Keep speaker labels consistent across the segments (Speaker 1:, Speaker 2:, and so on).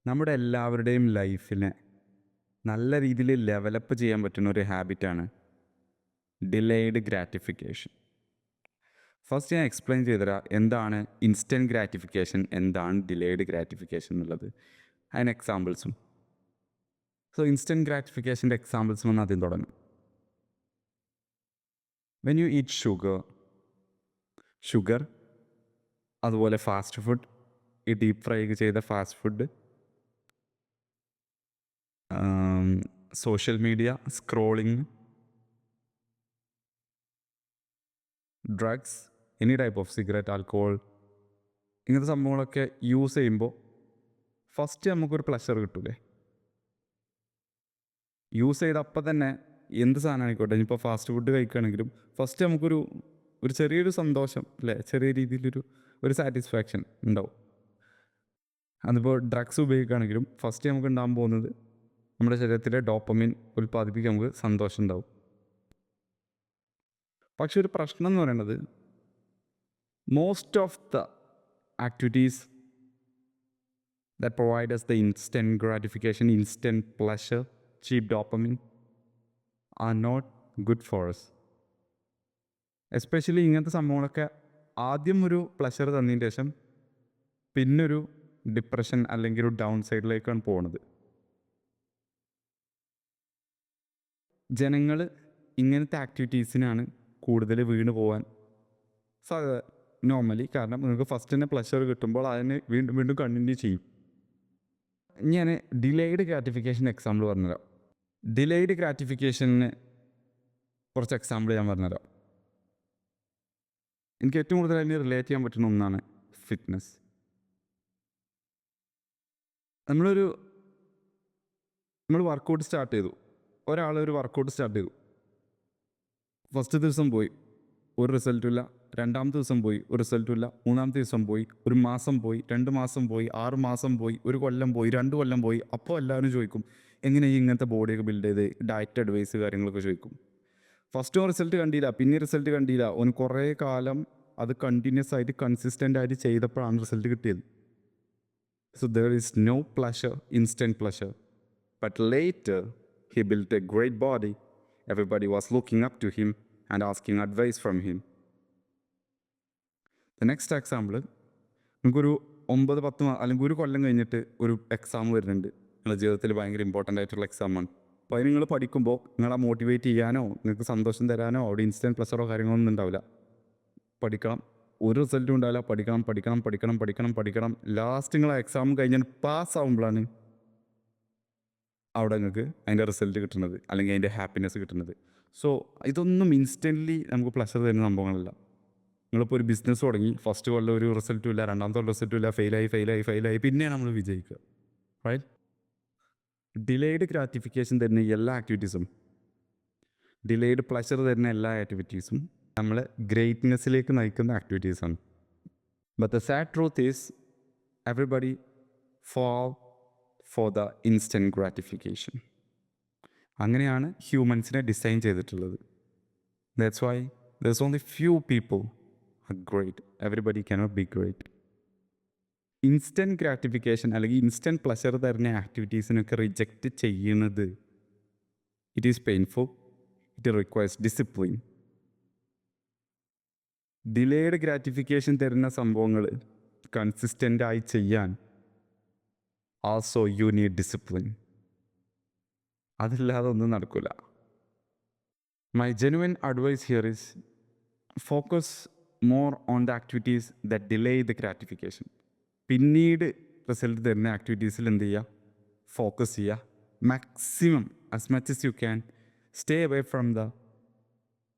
Speaker 1: നമ്മുടെ എല്ലാവരുടെയും ലൈഫിനെ നല്ല രീതിയിൽ ലെവലപ്പ് ചെയ്യാൻ പറ്റുന്ന ഒരു ഹാബിറ്റാണ് ഡിലേയ്ഡ് ഗ്രാറ്റിഫിക്കേഷൻ. ഫസ്റ്റ് ഞാൻ എക്സ്പ്ലെയിൻ ചെയ്തുതരാം എന്താണ് ഇൻസ്റ്റൻറ്റ് ഗ്രാറ്റിഫിക്കേഷൻ, എന്താണ് ഡിലേയ്ഡ് ഗ്രാറ്റിഫിക്കേഷൻ എന്നുള്ളത്, അതിന് എക്സാമ്പിൾസും. സോ ഇൻസ്റ്റൻറ്റ് ഗ്രാറ്റിഫിക്കേഷൻ്റെ എക്സാമ്പിൾസ് വന്ന് ആദ്യം തുടങ്ങും. വെൻ യു ഈറ്റ് ഷുഗർ, അതുപോലെ ഫാസ്റ്റ് ഫുഡ്, ഈ ഡീപ്പ് ഫ്രൈ ചെയ്ത fast food, social media scrolling, drugs, any type of cigarette, alcohol, ഇങ്ങനത്തെ സംഭവങ്ങളൊക്കെ യൂസ് ചെയ്യുമ്പോൾ ഫസ്റ്റ് നമുക്കൊരു പ്ലഷർ കിട്ടൂലേ? യൂസ് ചെയ്ത അപ്പം തന്നെ എന്ത് സാധനം ആയിക്കോട്ടെ, ഇനിയിപ്പോൾ ഫാസ്റ്റ് ഫുഡ് കഴിക്കുകയാണെങ്കിലും ഫസ്റ്റ് നമുക്കൊരു ചെറിയൊരു സന്തോഷം അല്ലേ, ചെറിയ രീതിയിലൊരു സാറ്റിസ്ഫാക്ഷൻ ഉണ്ടാവും. അതിപ്പോൾ ഡ്രഗ്സ് ഉപയോഗിക്കുകയാണെങ്കിലും ഫസ്റ്റ് നമുക്ക് ഉണ്ടാകാൻ പോകുന്നത് നമ്മുടെ ശരീരത്തിലെ ഡോപ്പമിൻ ഉൽപ്പാദിപ്പിക്കാൻ നമുക്ക് സന്തോഷം ഉണ്ടാവും. പക്ഷെ ഒരു പ്രശ്നം എന്ന് പറയുന്നത് most of the activities that provide us the instant gratification, instant pleasure, cheap dopamine are not good for us. Especially ഇങ്ങനത്തെ സംഭവങ്ങളൊക്കെ ആദ്യം ഒരു പ്ലഷർ തന്നതിന് ശേഷം പിന്നൊരു ഡിപ്രഷൻ അല്ലെങ്കിൽ ഒരു ഡൗൺ സൈഡിലേക്കാണ് പോകുന്നത്. ജനങ്ങൾ ഇങ്ങനത്തെ ആക്ടിവിറ്റീസിനാണ് കൂടുതൽ വീണ് പോകാൻ നോർമലി. കാരണം നിങ്ങൾക്ക് ഫസ്റ്റ് തന്നെ പ്ലഷർ കിട്ടുമ്പോൾ അതിനെ വീണ്ടും വീണ്ടും കണ്ടിന്യൂ ചെയ്യും. ഞാൻ ഡിലേയ്ഡ് ഗ്രാറ്റിഫിക്കേഷൻ എക്സാമ്പിൾ പറഞ്ഞുതരാം. ഡിലേയ്ഡ് ഗ്രാറ്റിഫിക്കേഷന് കുറച്ച് എക്സാമ്പിൾ ഞാൻ പറഞ്ഞുതരാം. എനിക്ക് ഏറ്റവും കൂടുതൽ അതിന് റിലേറ്റ് ചെയ്യാൻ പറ്റുന്ന ഒന്നാണ് ഫിറ്റ്നസ്. നമ്മൾ വർക്കൗട്ട് സ്റ്റാർട്ട് ചെയ്തു, ഒരാളൊരു വർക്കൗട്ട് സ്റ്റാർട്ട് ചെയ്തു, ഫസ്റ്റ് ദിവസം പോയി ഒരു റിസൾട്ടുമില്ല, രണ്ടാമത്തെ ദിവസം പോയി ഒരു റിസൾട്ടുമില്ല, മൂന്നാമത്തെ ദിവസം പോയി, ഒരു മാസം പോയി, 2 മാസം പോയി, 6 മാസം പോയി, 1 കൊല്ലം പോയി, 2 കൊല്ലം പോയി. അപ്പോൾ എല്ലാവരും ചോദിക്കും എങ്ങനെ ഈ ഇങ്ങനത്തെ ബോഡിയൊക്കെ ബിൽഡ് ചെയ്ത്, ഡയറ്റ് അഡ്വൈസ് കാര്യങ്ങളൊക്കെ ചോദിക്കും. ഫസ്റ്റ് റിസൾട്ട് കണ്ടില്ല, പിന്നെ റിസൾട്ട് കണ്ടില്ല, ഒന്ന് കുറേ കാലം അത് കണ്ടിന്യൂസ് ആയിട്ട് കൺസിസ്റ്റൻ്റ് ആയിട്ട് ചെയ്തപ്പോഴാണ് റിസൾട്ട് കിട്ടിയത്. So there is no pleasure, instant pleasure. But later he built a great body. Everybody was looking up to him and asking advice from him. The next example, നമുക്കൊരു 9-10 അല്ലെങ്കിൽ 1 കൊല്ലം കഴിഞ്ഞിട്ട് ഒരു exam വരുന്നുണ്ട്. നിങ്ങളുടെ ജീവിതത്തിൽ ഭയങ്കര ഇമ്പോർട്ടൻ്റ് ആയിട്ടുള്ള എക്സാമാണ്. അപ്പോൾ അതിന് നിങ്ങൾ പഠിക്കുമ്പോൾ നിങ്ങളെ മോട്ടിവേറ്റ് ചെയ്യാനോ നിങ്ങൾക്ക് സന്തോഷം തരാനോ അവിടെ ഇൻസ്റ്റൻറ്റ് പ്ലഷറോ കാര്യങ്ങളൊന്നും ഉണ്ടാവില്ല. പഠിക്കണം, ഒരു റിസൾട്ടും ഉണ്ടാവില്ല. പഠിക്കണം പഠിക്കണം പഠിക്കണം പഠിക്കണം പഠിക്കണം. ലാസ്റ്റ് നിങ്ങൾ എക്സാം കഴിഞ്ഞാൽ പാസ് ആകുമ്പോഴാണ് അവിടെ നിങ്ങൾക്ക് അതിൻ്റെ റിസൾട്ട് കിട്ടുന്നത് അല്ലെങ്കിൽ അതിൻ്റെ ഹാപ്പിനെസ് കിട്ടുന്നത്. സോ ഇതൊന്നും ഇൻസ്റ്റൻ്റ്ലി നമുക്ക് പ്ലഷർ തരുന്ന സംഭവങ്ങളല്ല. നിങ്ങളിപ്പോൾ ഒരു ബിസിനസ് തുടങ്ങി, ഫസ്റ്റ് കൊല്ലം ഒരു റിസൾട്ടും ഇല്ല, രണ്ടാമത്തെ റിസൾട്ടും ഇല്ല, ഫെയിലായി പിന്നെയാണ് നമ്മൾ വിജയിക്കുക. റൈറ്റ്? ഡിലേയ്ഡ് ഗ്രാറ്റിഫിക്കേഷൻ തരുന്ന എല്ലാ ആക്ടിവിറ്റീസും, ഡിലേയ്ഡ് പ്ലഷർ തരുന്ന എല്ലാ ആക്ടിവിറ്റീസും നമ്മൾ ഗ്രേറ്റ്നെസ്സിലേക്ക് നയിക്കുന്ന ആക്ടിവിറ്റീസാണ്. But the sad truth is everybody fall for the instant gratification. അങ്ങനെയാണ് ഹ്യൂമൻസിനെ ഡിസൈൻ ചെയ്തിട്ടുള്ളത്. That's why there's only few people are great. Everybody cannot be great. Instant gratification അല്ലെങ്കിൽ ഇൻസ്റ്റൻറ്റ് പ്ലഷർ തരുന്ന ആക്ടിവിറ്റീസിനൊക്കെ റിജക്റ്റ് ചെയ്യുന്നത് it is painful, it requires discipline. Delayed gratification തരുന്ന സംഭവങ്ങൾ കൺസിസ്റ്റൻ്റായി ചെയ്യാൻ also you need discipline. അതില്ലാതെ ഒന്നും നടക്കില്ല. My genuine advice here is focus more on the activities that delay the gratification. പിന്നീട് റിസൾട്ട് തരുന്ന ആക്ടിവിറ്റീസിൽ എന്ത് ചെയ്യുക? ഫോക്കസ് ചെയ്യുക. Maximum as much as you can stay away from the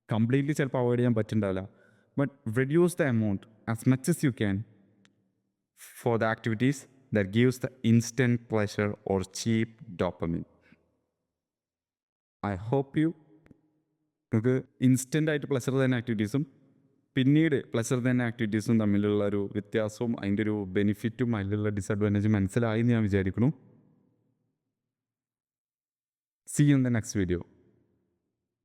Speaker 1: completely ചിലപ്പോൾ അവോയ്ഡ് ചെയ്യാൻ പറ്റുന്നുണ്ടാവില്ല, but reduce the amount as much as you can for the activities that gives the instant pleasure or cheap dopamine. I hope നിങ്ങൾക്ക് instant ആയിട്ട് pleasure തരുന്ന ആക്ടിവിറ്റീസും പിന്നീട് pleasure തരുന്ന ആക്ടിവിറ്റീസും തമ്മിലുള്ള ഒരു വ്യത്യാസവും അതിൻ്റെ ഒരു ബെനിഫിറ്റും അതിലുള്ള ഡിസഡ്വാൻറ്റേജും മനസ്സിലായി എന്ന് ഞാൻ വിചാരിക്കുന്നു. See you in the next video.